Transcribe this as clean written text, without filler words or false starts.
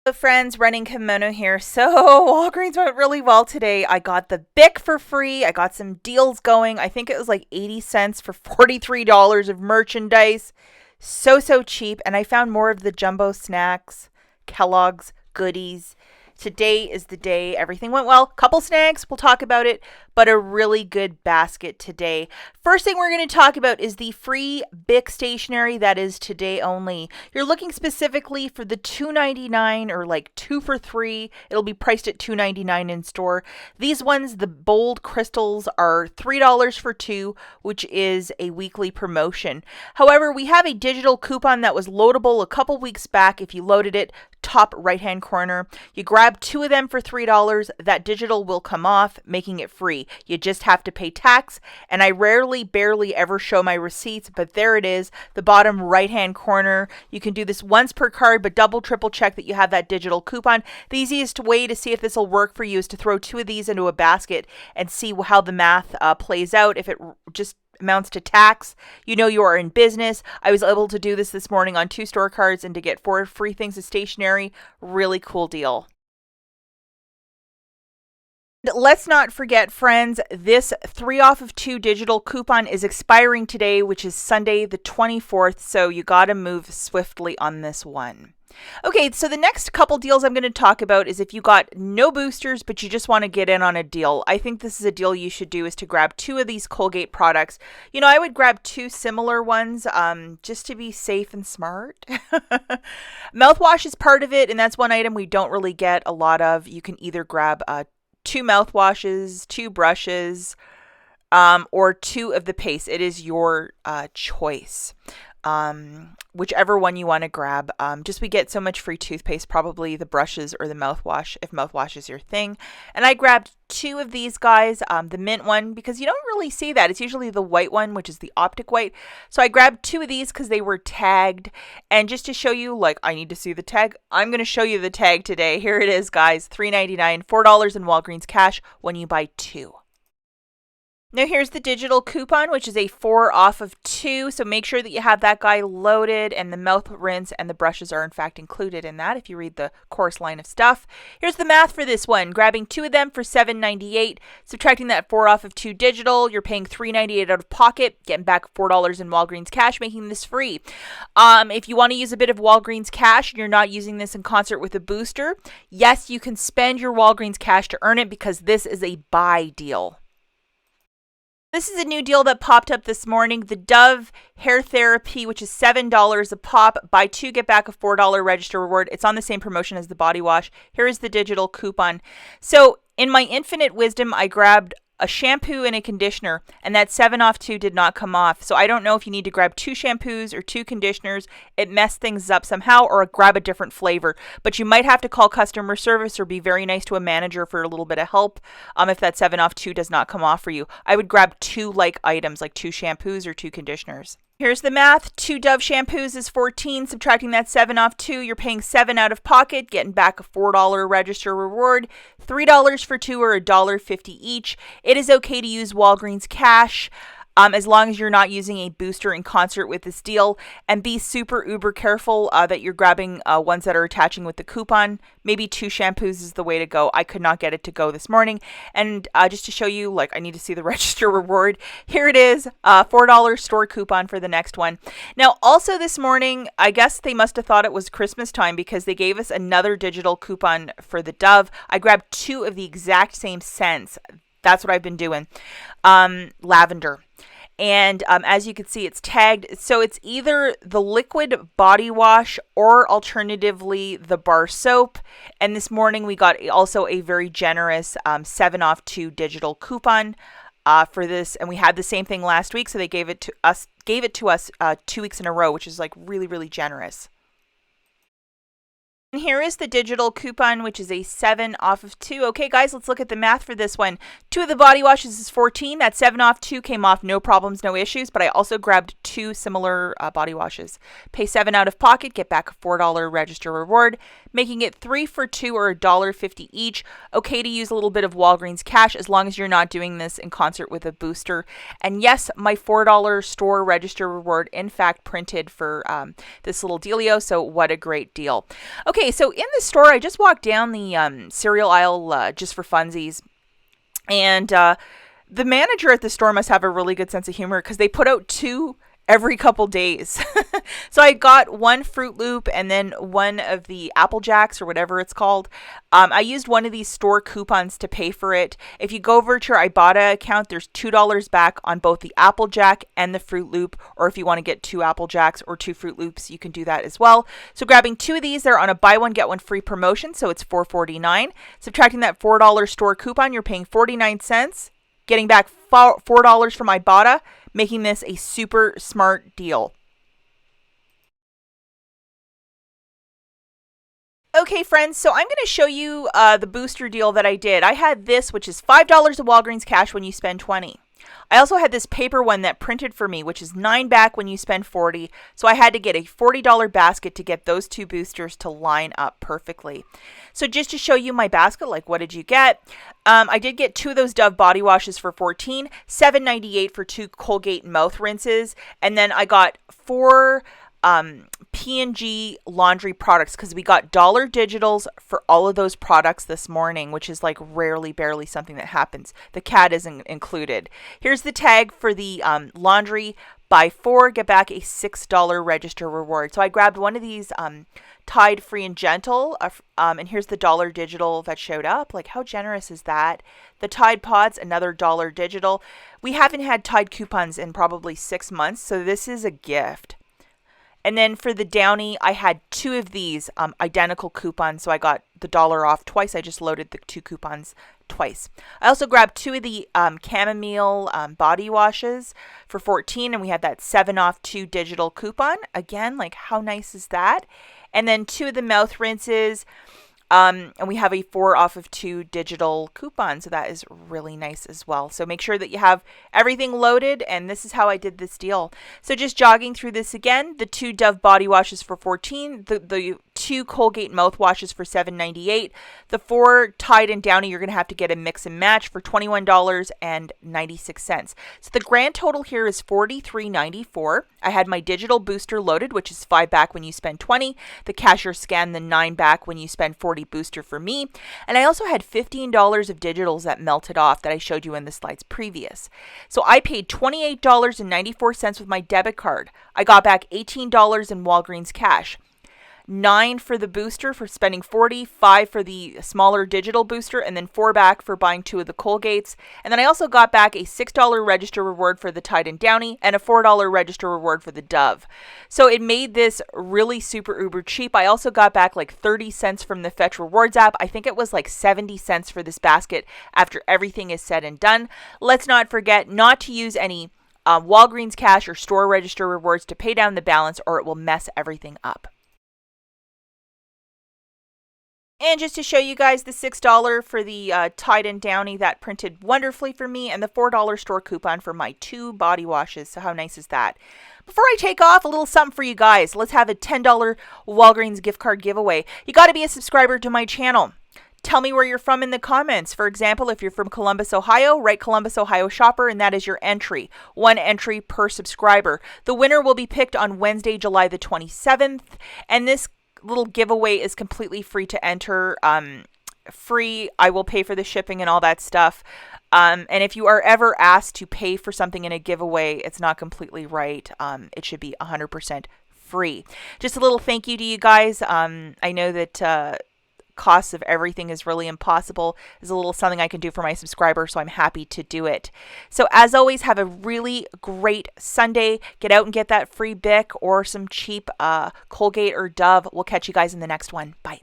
Hello friends, Running Kimono here. So Walgreens went really well today. I got the Bic for free. I got some deals going. I think it was like 80 cents for $43 of merchandise. So cheap. And I found more of the jumbo snacks, Kellogg's goodies. Today is the day. Everything went well. Couple snacks, we'll talk about it, but a really good basket today. First thing we're going to talk about is the free Bic stationery that is today only. You're looking specifically for the $2.99 or like 2 for 3. It'll be priced at $2.99 in store. These ones, the bold crystals, are $3 for 2, which is a weekly promotion. However, we have a digital coupon that was loadable a couple weeks back. If you loaded it, top right hand corner, you grab 2 of them for $3. That digital will come off, making it free. You just have to pay tax, and I barely ever show my receipts, but there it is, the bottom right hand corner. You can do this once per card, but double triple check that you have that digital coupon. The easiest way to see if this will work for you is to throw 2 of these into a basket and see how the math plays out. If it just amounts to tax, you know you are in business. I was able to do this morning on 2 store cards and to get 4 free things of stationery. Really cool deal. Let's not forget, friends, this 3 off of 2 digital coupon is expiring today, which is Sunday the 24th, so you gotta move swiftly on this one. Okay, so the next couple deals I'm going to talk about is if you got no boosters, but you just want to get in on a deal. I think this is a deal you should do, is to grab 2 of these Colgate products. You know, I would grab 2 similar ones just to be safe and smart. Mouthwash is part of it, and that's one item we don't really get a lot of. You can either grab 2 mouthwashes, 2 brushes, or 2 of the paste. It is your choice. Whichever one you want to grab. Just we get so much free toothpaste, probably the brushes or the mouthwash, if mouthwash is your thing. And I grabbed 2 of these guys, the mint one, because you don't really see that. It's usually the white one, which is the Optic White. So I grabbed 2 of these because they were tagged. And just to show you, like, I need to see the tag, I'm going to show you the tag today. Here it is, guys, $3.99, $4 in Walgreens cash when you buy 2. Now here's the digital coupon, which is a 4 off of 2. So make sure that you have that guy loaded, and the mouth rinse and the brushes are in fact included in that if you read the course line of stuff. Here's the math for this one. Grabbing 2 of them for $7.98, subtracting that 4 off of 2 digital, you're paying $3.98 out of pocket, getting back $4 in Walgreens cash, making this free. If you want to use a bit of Walgreens cash and you're not using this in concert with a booster, yes, you can spend your Walgreens cash to earn it because this is a buy deal. This is a new deal that popped up this morning. The Dove Hair Therapy, which is $7 a pop. Buy 2, get back a $4 register reward. It's on the same promotion as the body wash. Here is the digital coupon. So in my infinite wisdom, I grabbed a shampoo and a conditioner, and that 7 off 2 did not come off. So I don't know if you need to grab 2 shampoos or 2 conditioners. It messed things up somehow, or grab a different flavor. But you might have to call customer service or be very nice to a manager for a little bit of help if that 7 off 2 does not come off for you. I would grab 2 like items, like 2 shampoos or 2 conditioners. Here's the math. 2 Dove shampoos is $14. Subtracting that 7 off 2, you're paying $7 out of pocket, getting back a $4 register reward. $3 for 2 or $1.50 each. It is okay to use Walgreens cash, as long as you're not using a booster in concert with this deal, and be super uber careful that you're grabbing ones that are attaching with the coupon. Maybe 2 shampoos is the way to go. I could not get it to go this morning. And just to show you, like, I need to see the register reward. Here it is, $4 store coupon for the next one. Now, also this morning, I guess they must have thought it was Christmas time because they gave us another digital coupon for the Dove. I grabbed 2 of the exact same scents. That's what I've been doing. Lavender. And as you can see, it's tagged. So it's either the liquid body wash or alternatively the bar soap. And this morning we got also a very generous 7 off 2 digital coupon for this. And we had the same thing last week. So they gave it to us 2 weeks in a row, which is like really generous. And here is the digital coupon, which is a 7 off of 2. Okay, guys, let's look at the math for this one. 2 of the body washes is $14. That 7 off 2 came off, no problems, no issues. But I also grabbed 2 similar body washes. Pay $7 out of pocket, get back a $4 register reward, making it 3 for 2 or $1.50 each. Okay to use a little bit of Walgreens cash as long as you're not doing this in concert with a booster. And yes, my $4 store register reward, in fact, printed for this little dealio. So what a great deal. Okay. Okay, so in the store, I just walked down the cereal aisle just for funsies. And the manager at the store must have a really good sense of humor because they put out 2 every couple days. So I got 1 Fruit Loop and then 1 of the Apple Jacks or whatever it's called. I used one of these store coupons to pay for it. If you go over to your IBOTTA account, there's $2 back on both the Apple Jack and the Fruit Loop. Or if you want to get 2 Apple Jacks or 2 Fruit Loops, you can do that as well. So grabbing 2 of these, they're on a buy one, get one free promotion. So it's $4.49. Subtracting that $4 store coupon, you're paying 49 cents. Getting back $4 from IBOTTA, making this a super smart deal. Okay, friends, so I'm going to show you the booster deal that I did. I had this, which is $5 at Walgreens cash when you spend $20. I also had this paper one that printed for me, which is $9 back when you spend $40. So I had to get a $40 basket to get those 2 boosters to line up perfectly. So just to show you my basket, like what did you get? I did get 2 of those Dove body washes for $14, $7.98 for 2 Colgate mouth rinses, and then I got 4 P&G laundry products because we got dollar digitals for all of those products this morning, which is like barely something that happens. The cat isn't included. Here's the tag for the laundry. Buy 4, get back a $6 register reward. So I grabbed one of these Tide Free and Gentle, and here's the dollar digital that showed up. Like, how generous is that? The Tide Pods, another dollar digital. We haven't had Tide coupons in probably 6 months, so this is a gift. And then for the Downy, I had 2 of these identical coupons, so I got the $1 off twice. I just loaded the 2 coupons twice. I also grabbed 2 of the chamomile body washes for $14, and we had that 7 off 2 digital coupon. Again, like how nice is that? And then 2 of the mouth rinses, and we have a 4 off of 2 digital coupon, so that is really nice as well. So make sure that you have everything loaded, and this is how I did this deal. So just jogging through this again, the 2 Dove body washes for $14, the 2 Colgate mouthwashes for $7.98, the 4 Tide and Downy you're going to have to get a mix and match for $21.96. So the grand total here is $43.94. I had my digital booster loaded, which is $5 back when you spend $20. The cashier scanned the $9 back when you spend $40 booster for me. And I also had $15 of digitals that melted off that I showed you in the slides previous. So I paid $28.94 with my debit card. I got back $18 in Walgreens cash. 9 for the booster for spending $40, 5 for the smaller digital booster, and then 4 back for buying 2 of the Colgates. And then I also got back a $6 register reward for the Tide and Downy and a $4 register reward for the Dove. So it made this really super uber cheap. I also got back like 30 cents from the Fetch Rewards app. I think it was like 70 cents for this basket after everything is said and done. Let's not forget not to use any Walgreens cash or store register rewards to pay down the balance, or it will mess everything up. And just to show you guys the $6 for the Tide and Downy, that printed wonderfully for me, and the $4 store coupon for my 2 body washes. So how nice is that? Before I take off, a little something for you guys. Let's have a $10 Walgreens gift card giveaway. You got to be a subscriber to my channel. Tell me where you're from in the comments. For example, if you're from Columbus, Ohio, write Columbus, Ohio Shopper, and that is your entry. 1 entry per subscriber. The winner will be picked on Wednesday, July the 27th, and this little giveaway is completely free to enter. Free. I will pay for the shipping and all that stuff. And if you are ever asked to pay for something in a giveaway, it's not completely right. It should be 100% free. Just a little thank you to you guys. I know that costs of everything is really impossible. Is a little something I can do for my subscribers, so I'm happy to do it. So as always, have a really great Sunday. Get out and get that free Bic or some cheap Colgate or Dove. We'll catch you guys in the next one. Bye.